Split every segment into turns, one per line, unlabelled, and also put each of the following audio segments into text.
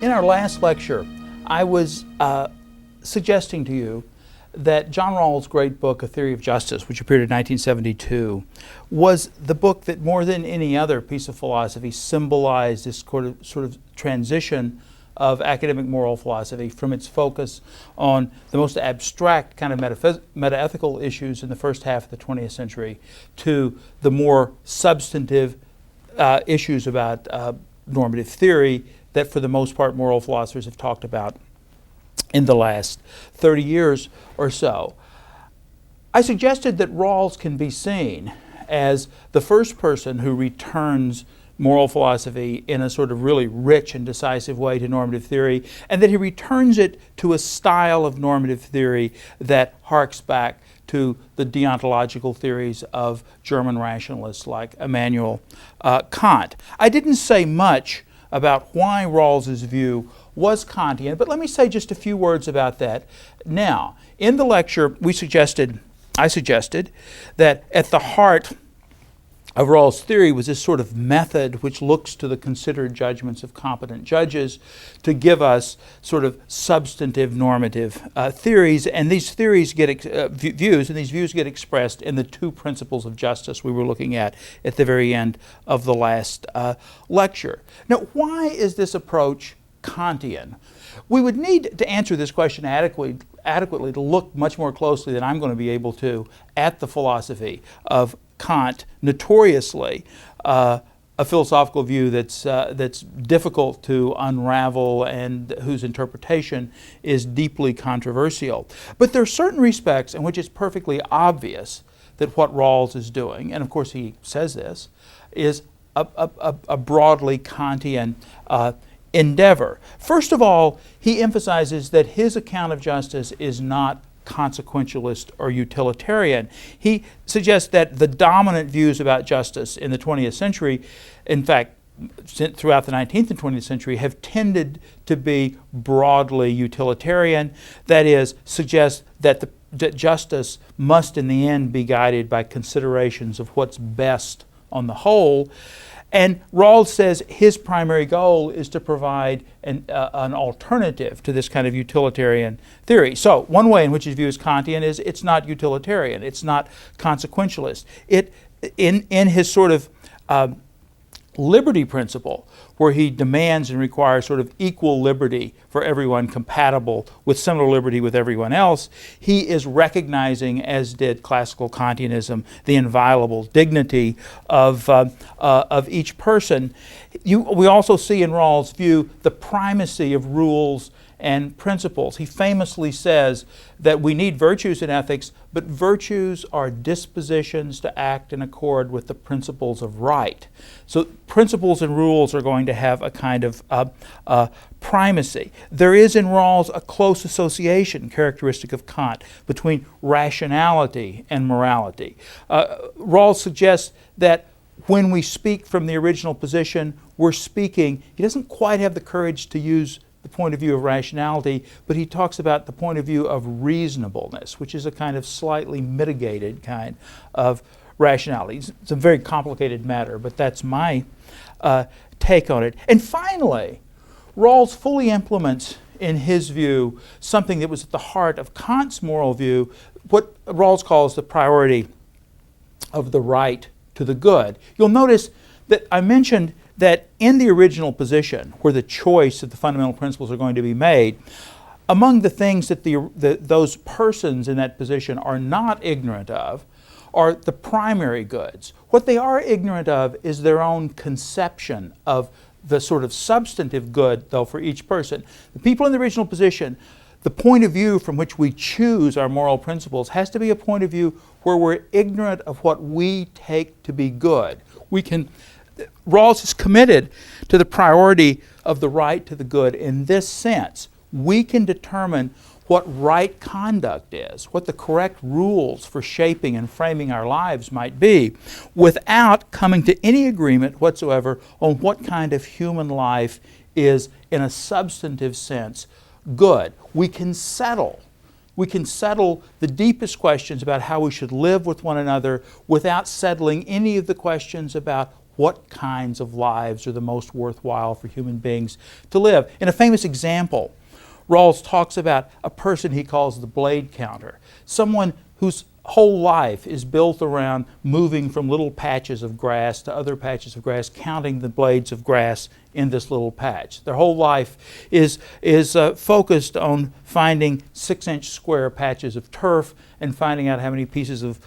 In our last lecture, I was suggesting to you that John Rawls' great book, A Theory of Justice, which appeared in 1972, was the book that more than any other piece of philosophy symbolized this sort of transition of academic moral philosophy from its focus on the most abstract kind of metaethical issues in the first half of the 20th century to the more substantive issues about normative theory that for the most part moral philosophers have talked about in the last 30 years or so. I suggested that Rawls can be seen as the first person who returns moral philosophy in a sort of really rich and decisive way to normative theory, and that he returns it to a style of normative theory that harks back to the deontological theories of German rationalists like Immanuel Kant. I didn't say much about why Rawls's view was Kantian, but let me say just a few words about that now. In the lecture, I suggested that at the heart of Rawls' theory was this sort of method which looks to the considered judgments of competent judges to give us sort of substantive normative theories, and these theories get views, and these views get expressed in the two principles of justice we were looking at the very end of the last lecture. Now, why is this approach Kantian? We would need to answer this question adequately to look much more closely than I'm going to be able to at the philosophy of Kant, notoriously a philosophical view that's difficult to unravel and whose interpretation is deeply controversial. But there are certain respects in which it's perfectly obvious that what Rawls is doing, and of course he says this, is a broadly Kantian endeavor. First of all, he emphasizes that his account of justice is not consequentialist or utilitarian. He suggests that the dominant views about justice in the 20th century, in fact, throughout the 19th and 20th century, have tended to be broadly utilitarian. That is, suggest that that justice must in the end be guided by considerations of what's best on the whole. And Rawls says his primary goal is to provide an alternative to this kind of utilitarian theory. So one way in which his view is Kantian is it's not utilitarian, it's not consequentialist. In his sort of liberty principle, where he demands and requires sort of equal liberty for everyone compatible with similar liberty with everyone else, he is recognizing, as did classical Kantianism, the inviolable dignity of each person. We also see in Rawls' view the primacy of rules and principles. He famously says that we need virtues in ethics, but virtues are dispositions to act in accord with the principles of right. So principles and rules are going to have a kind of primacy. There is in Rawls a close association, characteristic of Kant, between rationality and morality. Rawls suggests that when we speak from the original position, we're speaking, he doesn't quite have the courage to use the point of view of rationality, but he talks about the point of view of reasonableness, which is a kind of slightly mitigated kind of rationality. It's a very complicated matter, but that's my take on it. And finally, Rawls fully implements in his view something that was at the heart of Kant's moral view, what Rawls calls the priority of the right to the good. You'll notice that I mentioned that in the original position, where the choice of the fundamental principles are going to be made, among the things that those persons in that position are not ignorant of are the primary goods. What they are ignorant of is their own conception of the sort of substantive good, though, for each person. The people in the original position, the point of view from which we choose our moral principles has to be a point of view where we're ignorant of what we take to be good. Rawls is committed to the priority of the right to the good in this sense. We can determine what right conduct is, what the correct rules for shaping and framing our lives might be, without coming to any agreement whatsoever on what kind of human life is, in a substantive sense, good. We can settle the deepest questions about how we should live with one another without settling any of the questions about what kinds of lives are the most worthwhile for human beings to live. In a famous example, Rawls talks about a person he calls the blade counter, someone whose whole life is built around moving from little patches of grass to other patches of grass, counting the blades of grass in this little patch. Their whole life is focused on finding 6-inch square patches of turf and finding out how many pieces of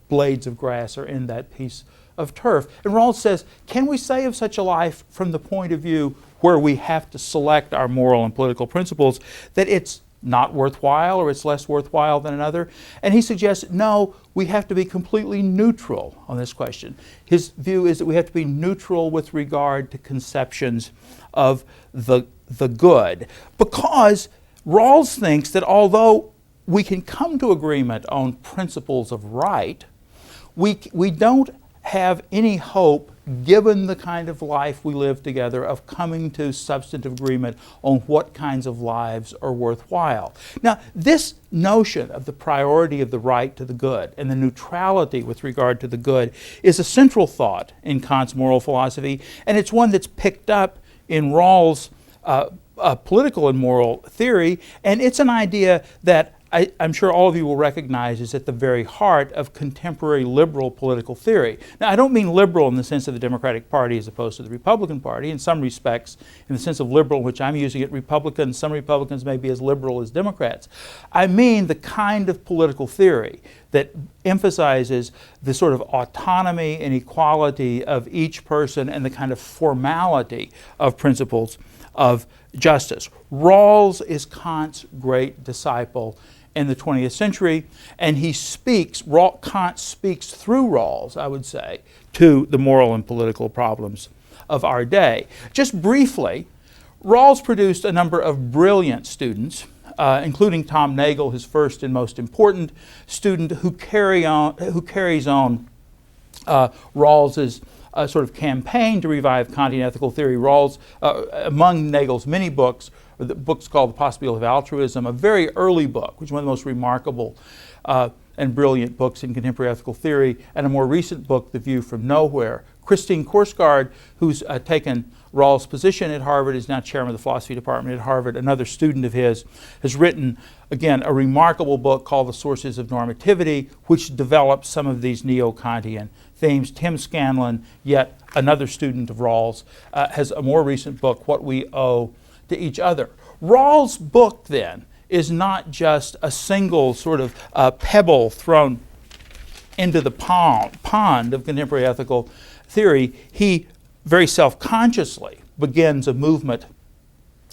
blades of grass are in that piece of turf. And Rawls says, can we say of such a life from the point of view where we have to select our moral and political principles that it's not worthwhile or it's less worthwhile than another? And he suggests, no, we have to be completely neutral on this question. His view is that we have to be neutral with regard to conceptions of the good, because Rawls thinks that although we can come to agreement on principles of right, we don't have any hope, given the kind of life we live together, of coming to substantive agreement on what kinds of lives are worthwhile. Now, this notion of the priority of the right to the good and the neutrality with regard to the good is a central thought in Kant's moral philosophy, and it's one that's picked up in Rawls' political and moral theory, and it's an idea that I'm sure all of you will recognize is at the very heart of contemporary liberal political theory. Now, I don't mean liberal in the sense of the Democratic Party as opposed to the Republican Party. In some respects, in the sense of liberal, which I'm using it, Republicans, some Republicans may be as liberal as Democrats. I mean the kind of political theory that emphasizes the sort of autonomy and equality of each person and the kind of formality of principles of justice. Rawls is Kant's great disciple in the 20th century, and Kant speaks through Rawls, I would say, to the moral and political problems of our day. Just briefly, Rawls produced a number of brilliant students, including Tom Nagel, his first and most important student, who carries on Rawls's sort of campaign to revive Kantian ethical theory. Rawls, among Nagel's many books, the book's called The Possibility of Altruism, a very early book, which is one of the most remarkable and brilliant books in contemporary ethical theory, and a more recent book, The View from Nowhere. Christine Korsgaard, who's taken Rawls' position at Harvard, is now chairman of the philosophy department at Harvard. Another student of his has written, again, a remarkable book called The Sources of Normativity, which develops some of these neo-Kantian themes. Tim Scanlon, yet another student of Rawls, has a more recent book, What We Owe to Each Other. Rawls' book, then, is not just a single sort of pebble thrown into the pond of contemporary ethical theory. He very self-consciously begins a movement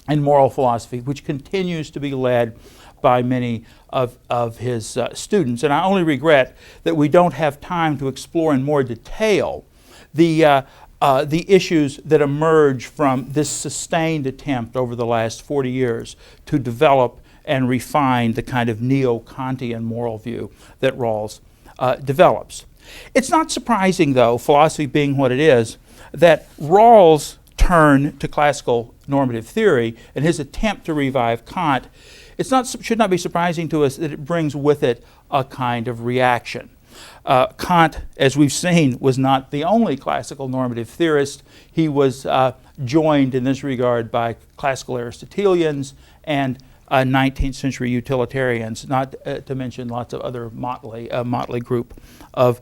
in moral philosophy which continues to be led by many of his students. And I only regret that we don't have time to explore in more detail the issues that emerge from this sustained attempt over the last 40 years to develop and refine the kind of neo-Kantian moral view that Rawls develops. It's not surprising, though, philosophy being what it is, that Rawls' turn to classical normative theory and his attempt to revive Kant, should not be surprising to us that it brings with it a kind of reaction. Kant, as we've seen, was not the only classical normative theorist. He was joined in this regard by classical Aristotelians and 19th century utilitarians, not to mention lots of other motley group of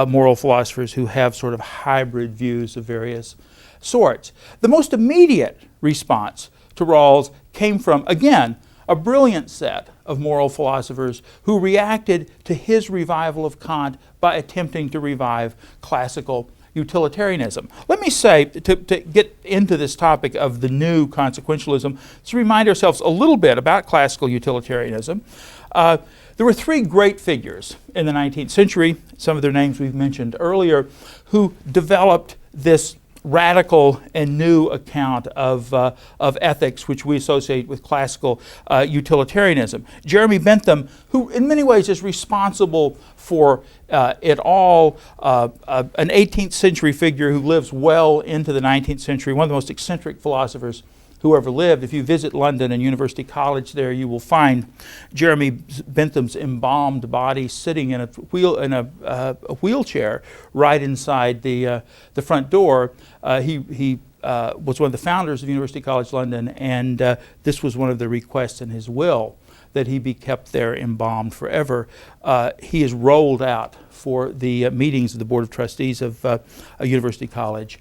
moral philosophers who have sort of hybrid views of various sorts. The most immediate response to Rawls came from, again, a brilliant set of moral philosophers who reacted to his revival of Kant by attempting to revive classical utilitarianism. Let me say, to get into this topic of the new consequentialism, let's remind ourselves a little bit about classical utilitarianism. There were three great figures in the 19th century, some of their names we've mentioned earlier, who developed this radical and new account of ethics, which we associate with classical utilitarianism. Jeremy Bentham, who in many ways is responsible for it all, an 18th century figure who lives well into the 19th century, one of the most eccentric philosophers who ever lived. If you visit London and University College there, you will find Jeremy Bentham's embalmed body sitting in a wheelchair right inside the front door. He was one of the founders of University College London, and this was one of the requests in his will, that he be kept there embalmed forever. He is rolled out for the meetings of the Board of Trustees of a University College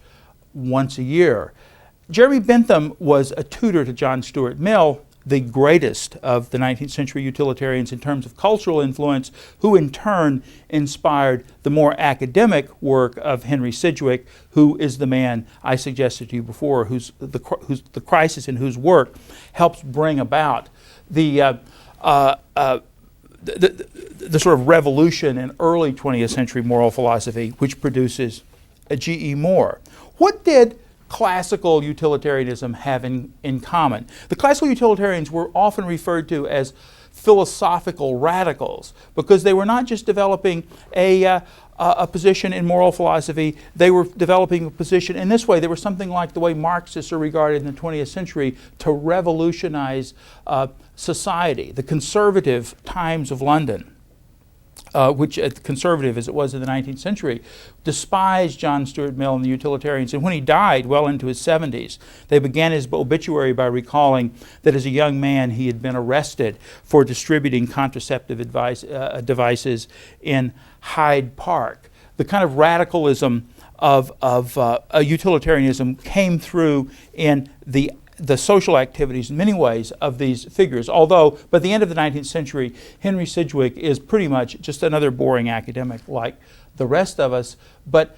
once a year. Jeremy Bentham was a tutor to John Stuart Mill, the greatest of the 19th century utilitarians in terms of cultural influence, who in turn inspired the more academic work of Henry Sidgwick, who is the man I suggested to you before, who's the crisis in whose work helps bring about the sort of revolution in early 20th century moral philosophy, which produces G.E. Moore. What did classical utilitarianism have in common? The classical utilitarians were often referred to as philosophical radicals because they were not just developing a position in moral philosophy, they were developing a position in this way. They were something like the way Marxists are regarded in the 20th century, to revolutionize society. The conservative Times of London, which conservative as it was in the 19th century, despised John Stuart Mill and the utilitarians. And when he died, well into his 70s, they began his obituary by recalling that as a young man he had been arrested for distributing contraceptive devices in Hyde Park. The kind of radicalism of utilitarianism came through in the social activities in many ways of these figures, although by the end of the 19th century, Henry Sidgwick is pretty much just another boring academic like the rest of us, but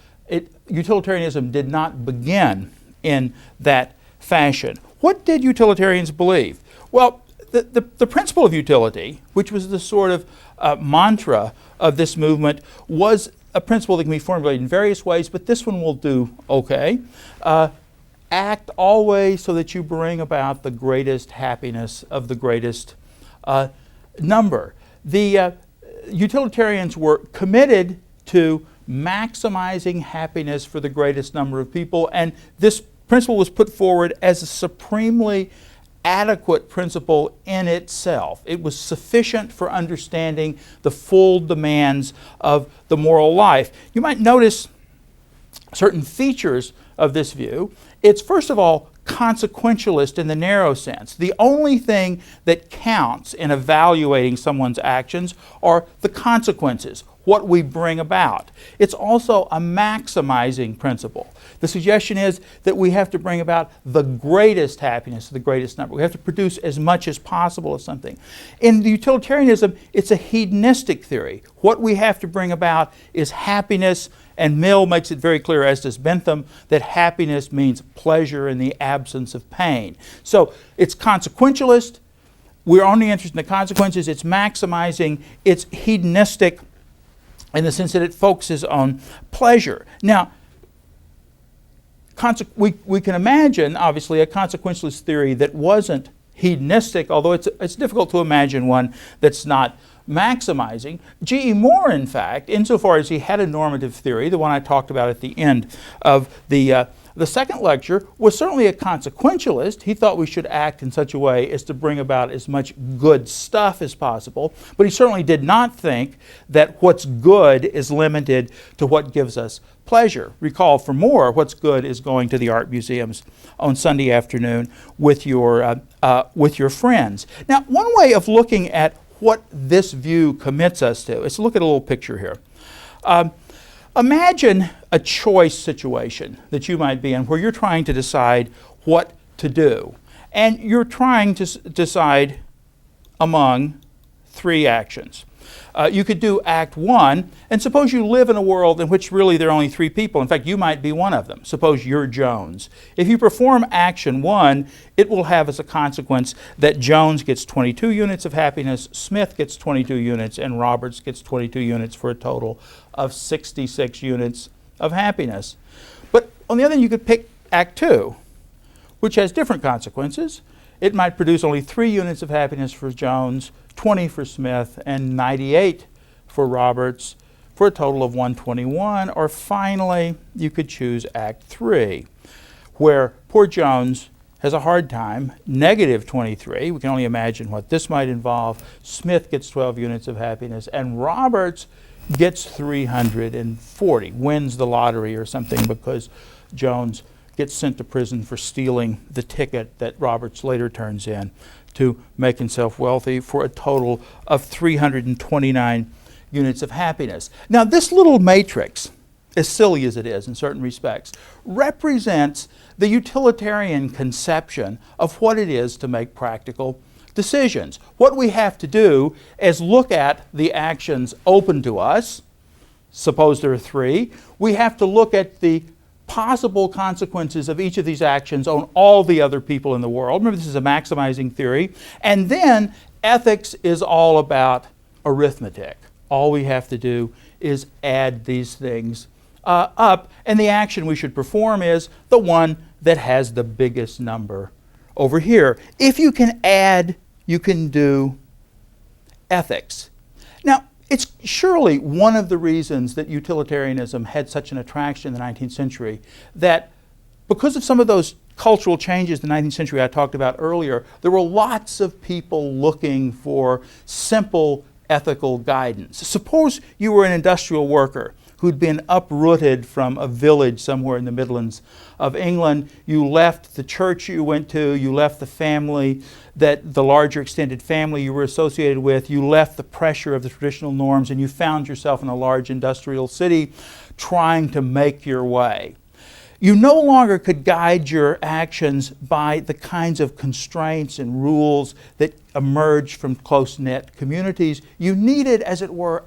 utilitarianism did not begin in that fashion. What did utilitarians believe? Well, the principle of utility, which was the sort of mantra of this movement, was a principle that can be formulated in various ways, but this one will do okay. Act always so that you bring about the greatest happiness of the greatest number. The utilitarians were committed to maximizing happiness for the greatest number of people, and this principle was put forward as a supremely adequate principle in itself. It was sufficient for understanding the full demands of the moral life. You might notice certain features of this view. It's first of all consequentialist in the narrow sense. The only thing that counts in evaluating someone's actions are the consequences, what we bring about. It's also a maximizing principle. The suggestion is that we have to bring about the greatest happiness, the greatest number. We have to produce as much as possible of something. In utilitarianism, it's a hedonistic theory. What we have to bring about is happiness, and Mill makes it very clear, as does Bentham, that happiness means pleasure in the absence of pain. So it's consequentialist. We're only interested in the consequences. It's maximizing. It's hedonistic in the sense that it focuses on pleasure. Now, we can imagine, obviously, a consequentialist theory that wasn't hedonistic, although it's difficult to imagine one that's not maximizing. G.E. Moore, in fact, insofar as he had a normative theory, the one I talked about at the end of the second lecture, was certainly a consequentialist. He thought we should act in such a way as to bring about as much good stuff as possible, but he certainly did not think that what's good is limited to what gives us pleasure. Recall, for Moore, what's good is going to the art museums on Sunday afternoon with your friends. Now, one way of looking at what this view commits us to is to look at a little picture here. Imagine a choice situation that you might be in where you're trying to decide what to do. And you're trying to decide among three actions. You could do Act 1, and suppose you live in a world in which really there are only three people. In fact, you might be one of them. Suppose you're Jones. If you perform Action 1, it will have as a consequence that Jones gets 22 units of happiness, Smith gets 22 units, and Roberts gets 22 units for a total of 66 units of happiness. But on the other hand, you could pick Act 2, which has different consequences. It might produce only 3 units of happiness for Jones, 20 for Smith, and 98 for Roberts, for a total of 121. Or finally, you could choose Act 3, where poor Jones has a hard time, negative 23. We can only imagine what this might involve. Smith gets 12 units of happiness, and Roberts gets 340, wins the lottery or something because Jones gets sent to prison for stealing the ticket that Roberts later turns in to make himself wealthy for a total of 329 units of happiness. Now, this little matrix, as silly as it is in certain respects, represents the utilitarian conception of what it is to make practical decisions. What we have to do is look at the actions open to us. Suppose there are 3. We have to look at the possible consequences of each of these actions on all the other people in the world. Remember, this is a maximizing theory. And then ethics is all about arithmetic. All we have to do is add these things up, and the action we should perform is the one that has the biggest number over here. If you can add, you can do ethics. Now, it's surely one of the reasons that utilitarianism had such an attraction in the 19th century, that because of some of those cultural changes in the 19th century I talked about earlier, there were lots of people looking for simple ethical guidance. Suppose you were an industrial worker who'd been uprooted from a village somewhere in the Midlands of England. You left the church you went to, you left the family, that the larger extended family you were associated with, you left the pressure of the traditional norms, and you found yourself in a large industrial city trying to make your way. You no longer could guide your actions by the kinds of constraints and rules that emerge from close-knit communities. You needed, as it were,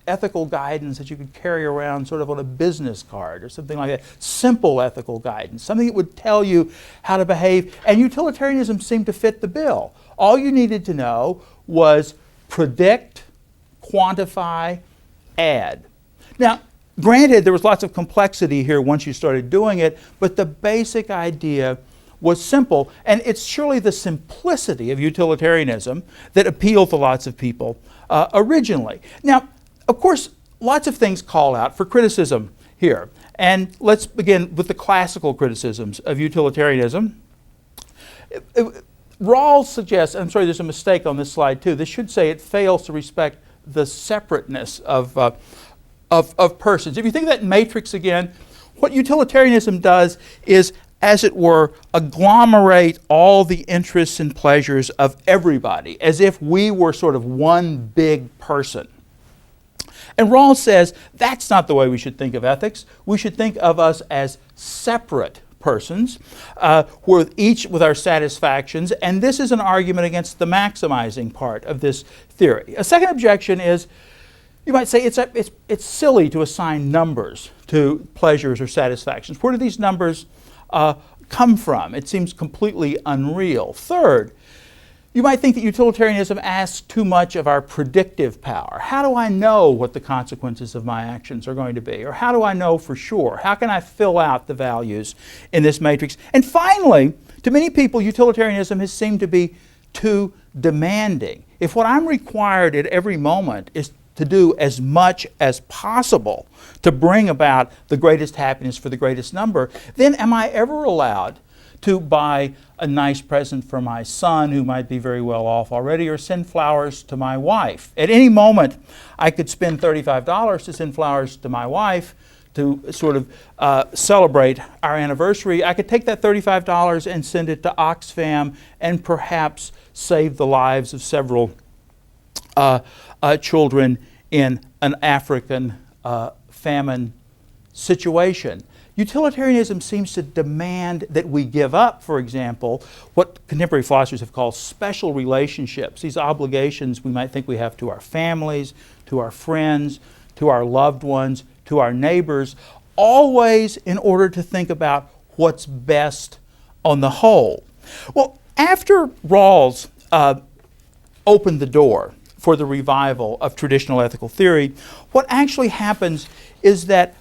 ethical guidance that you could carry around sort of on a business card or something like that. Simple ethical guidance, something that would tell you how to behave. And utilitarianism seemed to fit the bill. All you needed to know was predict, quantify, add. Now, granted, there was lots of complexity here once you started doing it, but the basic idea was simple, and it's surely the simplicity of utilitarianism that appealed to lots of people originally. Now, of course, lots of things call out for criticism here, and let's begin with the classical criticisms of utilitarianism. Rawls suggests, I'm sorry, there's a mistake on this slide too. This should say it fails to respect the separateness of persons. If you think of that matrix again, what utilitarianism does is, as it were, agglomerate all the interests and pleasures of everybody, as if we were sort of one big person. And Rawls says that's not the way we should think of ethics. We should think of us as separate persons, each with our satisfactions, and this is an argument against the maximizing part of this theory. A second objection is, you might say it's silly to assign numbers to pleasures or satisfactions. Where do these numbers come from? It seems completely unreal. Third, you might think that utilitarianism asks too much of our predictive power. How do I know what the consequences of my actions are going to be? Or how do I know for sure? How can I fill out the values in this matrix? And finally, to many people, utilitarianism has seemed to be too demanding. If what I'm required at every moment is to do as much as possible to bring about the greatest happiness for the greatest number, then am I ever allowed to buy a nice present for my son, who might be very well off already, or send flowers to my wife? At any moment, I could spend $35 to send flowers to my wife to sort of celebrate our anniversary. I could take that $35 and send it to Oxfam and perhaps save the lives of several children in an African famine situation. Utilitarianism seems to demand that we give up, for example, what contemporary philosophers have called special relationships, these obligations we might think we have to our families, to our friends, to our loved ones, to our neighbors, always in order to think about what's best on the whole. Well, after Rawls opened the door for the revival of traditional ethical theory, what actually happens is that,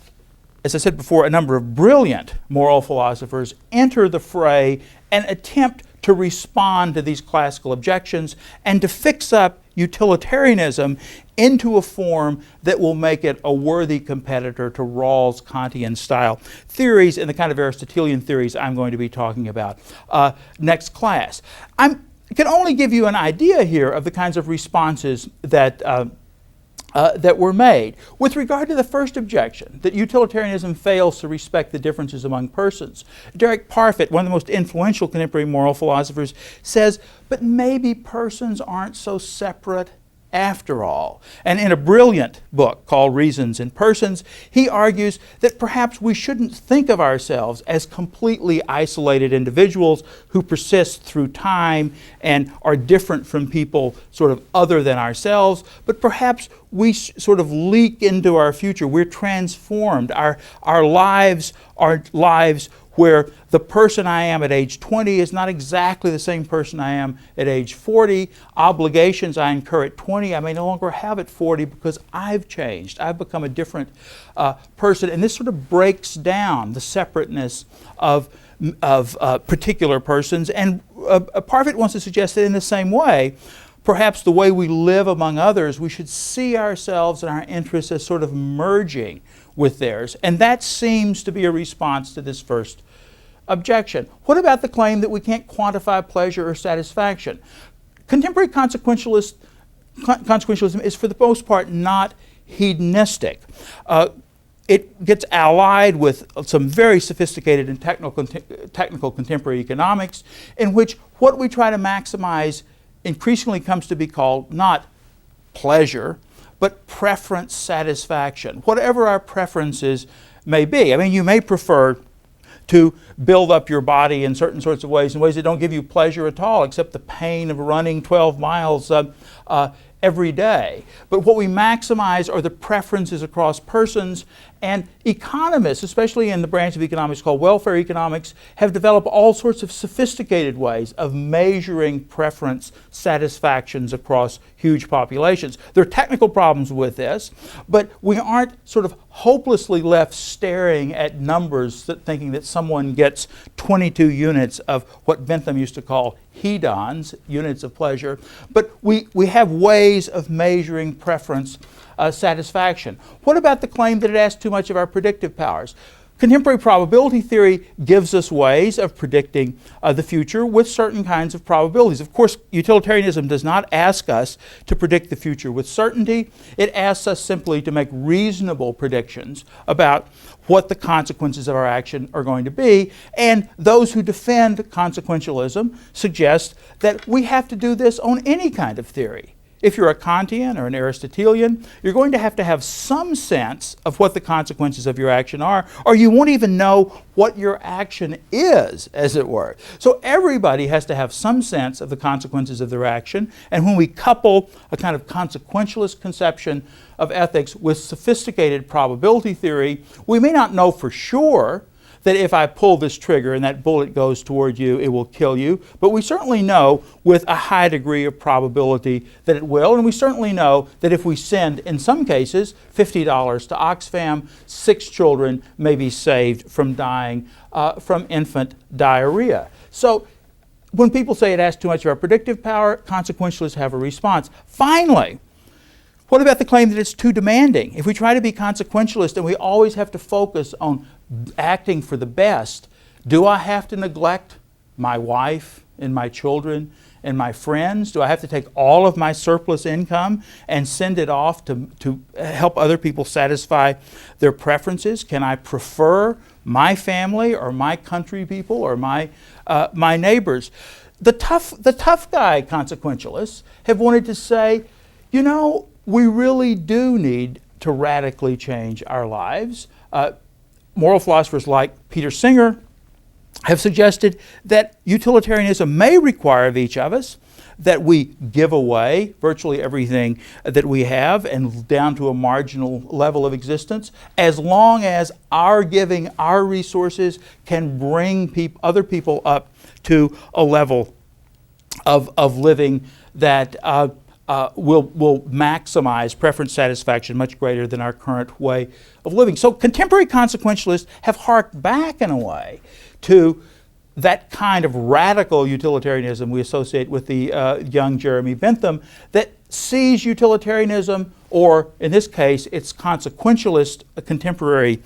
as I said before, a number of brilliant moral philosophers enter the fray and attempt to respond to these classical objections and to fix up utilitarianism into a form that will make it a worthy competitor to Rawls' Kantian style theories and the kind of Aristotelian theories I'm going to be talking about next class. I can only give you an idea here of the kinds of responses that were made. With regard to the first objection, that utilitarianism fails to respect the differences among persons, Derek Parfit, one of the most influential contemporary moral philosophers, says, but maybe persons aren't so separate after all. And in a brilliant book called Reasons in Persons, he argues that perhaps we shouldn't think of ourselves as completely isolated individuals who persist through time and are different from people sort of other than ourselves, but perhaps we sort of leak into our future. We're transformed. Our lives are lives where the person I am at age 20 is not exactly the same person I am at age 40. Obligations I incur at 20, I may no longer have at 40 because I've changed. I've become a different person. And this sort of breaks down the separateness of particular persons. And Parfit wants to suggest that in the same way, perhaps the way we live among others, we should see ourselves and our interests as sort of merging with theirs. And that seems to be a response to this first objection. What about the claim that we can't quantify pleasure or satisfaction? Contemporary consequentialism is for the most part not hedonistic. It gets allied with some very sophisticated and technical contemporary economics, in which what we try to maximize increasingly comes to be called not pleasure, but preference satisfaction, whatever our preferences may be. I mean, you may prefer to build up your body in certain sorts of ways, in ways that don't give you pleasure at all, except the pain of running 12 miles every day. But what we maximize are the preferences across persons, and economists, especially in the branch of economics called welfare economics, have developed all sorts of sophisticated ways of measuring preference satisfactions across huge populations. There are technical problems with this, but we aren't sort of hopelessly left staring at numbers thinking that someone gets 22 units of what Bentham used to call hedons, units of pleasure, but we have ways of measuring preference satisfaction. What about the claim that it asks too much of our predictive powers? Contemporary probability theory gives us ways of predicting the future with certain kinds of probabilities. Of course, utilitarianism does not ask us to predict the future with certainty. It asks us simply to make reasonable predictions about what the consequences of our action are going to be. And those who defend consequentialism suggest that we have to do this on any kind of theory. If you're a Kantian or an Aristotelian, you're going to have some sense of what the consequences of your action are, or you won't even know what your action is, as it were. So everybody has to have some sense of the consequences of their action, and when we couple a kind of consequentialist conception of ethics with sophisticated probability theory, we may not know for sure that if I pull this trigger and that bullet goes toward you, it will kill you. But we certainly know with a high degree of probability that it will. And we certainly know that if we send, in some cases, $50 to Oxfam, 6 children may be saved from dying from infant diarrhea. So when people say it has too much of our predictive power, consequentialists have a response. Finally, what about the claim that it's too demanding? If we try to be consequentialist and we always have to focus on acting for the best, do I have to neglect my wife and my children and my friends? Do I have to take all of my surplus income and send it off to help other people satisfy their preferences? Can I prefer my family or my country people or my neighbors? The tough guy consequentialists have wanted to say, you know, we really do need to radically change our lives. Moral philosophers like Peter Singer have suggested that utilitarianism may require of each of us that we give away virtually everything that we have and down to a marginal level of existence, as long as our giving, our resources can bring other people up to a level of living that will maximize preference satisfaction much greater than our current way of living. So contemporary consequentialists have harked back in a way to that kind of radical utilitarianism we associate with the young Jeremy Bentham that sees utilitarianism, or in this case, its consequentialist contemporary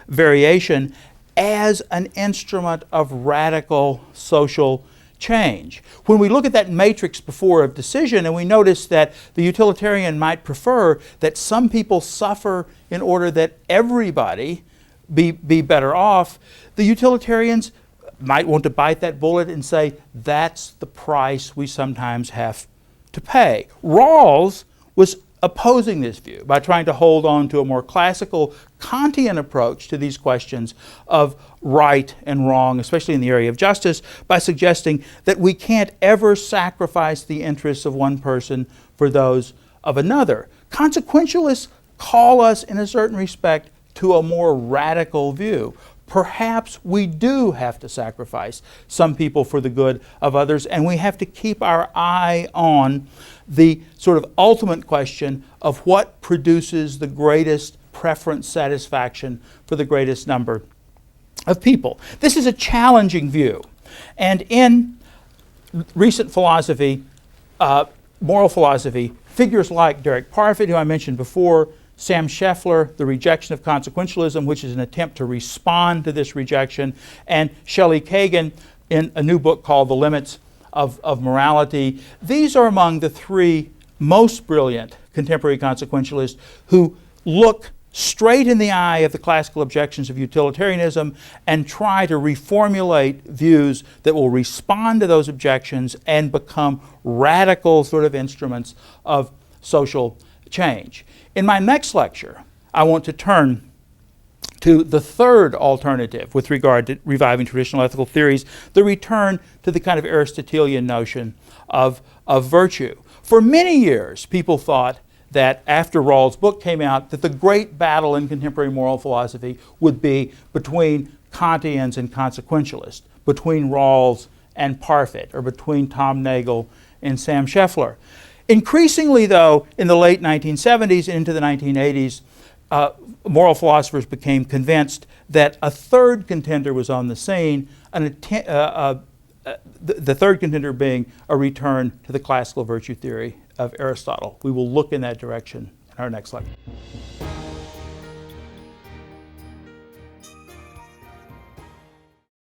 variation, as an instrument of radical social change. When we look at that matrix before of decision and we notice that the utilitarian might prefer that some people suffer in order that everybody be better off, the utilitarians might want to bite that bullet and say, that's the price we sometimes have to pay. Rawls was opposing this view by trying to hold on to a more classical Kantian approach to these questions of right and wrong, especially in the area of justice, by suggesting that we can't ever sacrifice the interests of one person for those of another. Consequentialists call us, in a certain respect, to a more radical view. Perhaps we do have to sacrifice some people for the good of others, and we have to keep our eye on the sort of ultimate question of what produces the greatest preference satisfaction for the greatest number of people. This is a challenging view. And in recent philosophy, moral philosophy, figures like Derek Parfit, who I mentioned before, Sam Scheffler, The Rejection of Consequentialism, which is an attempt to respond to this rejection, and Shelley Kagan in a new book called The Limits of Morality. These are among the three most brilliant contemporary consequentialists who look straight in the eye of the classical objections of utilitarianism and try to reformulate views that will respond to those objections and become radical sort of instruments of social change. In my next lecture, I want to turn to the third alternative with regard to reviving traditional ethical theories, the return to the kind of Aristotelian notion of virtue. For many years, people thought that after Rawls' book came out, that the great battle in contemporary moral philosophy would be between Kantians and consequentialists, between Rawls and Parfit, or between Tom Nagel and Sam Scheffler. Increasingly, though, in the late 1970s and into the 1980s, moral philosophers became convinced that a third contender was on the scene, the third contender being a return to the classical virtue theory of Aristotle. We will look in that direction in our next lecture.